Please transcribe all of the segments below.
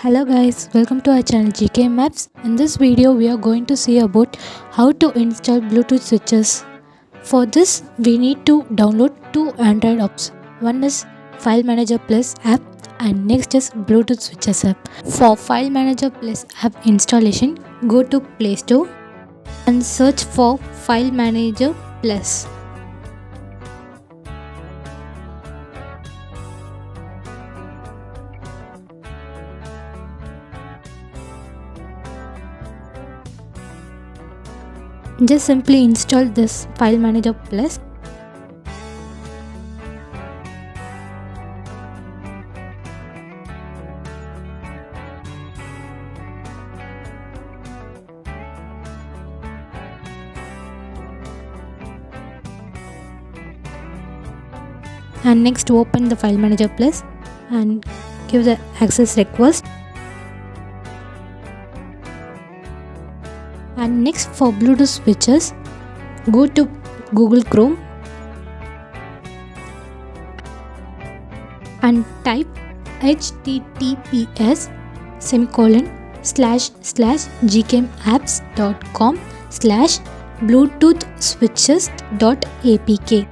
Hello guys, welcome to our channel GKM Apps. In this video we are going to see about how to install Bluetooth switches. For this we need to download two Android apps. One is File Manager Plus app and next is Bluetooth switches app. For File Manager Plus app installation, go to Play Store and search for File Manager Plus. Just simply install this File Manager Plus. And next open the File Manager Plus and give the access request. And next for Bluetooth switches, go to Google Chrome and type https://gkmapps.com/bluetoothswitches.apk.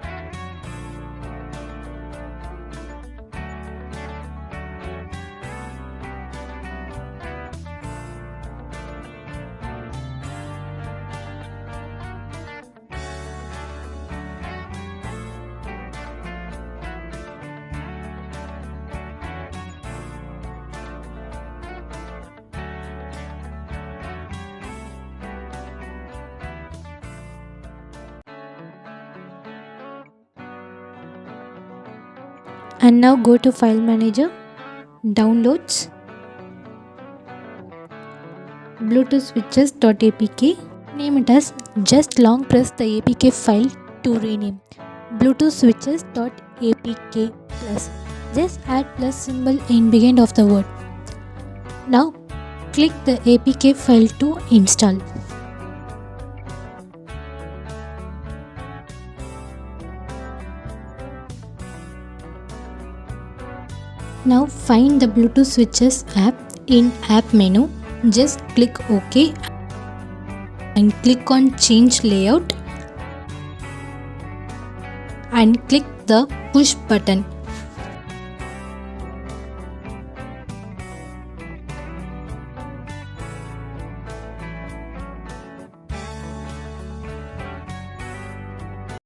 And now go to File Manager, Downloads, Bluetooth switches.apk. Name it as just long press the apk file to rename Bluetooth switches.apk plus. Just add plus symbol in beginning of the word. Now click the apk file to install. Now find the Bluetooth switches app in app menu. Just click OK and click on change layout and click the push button.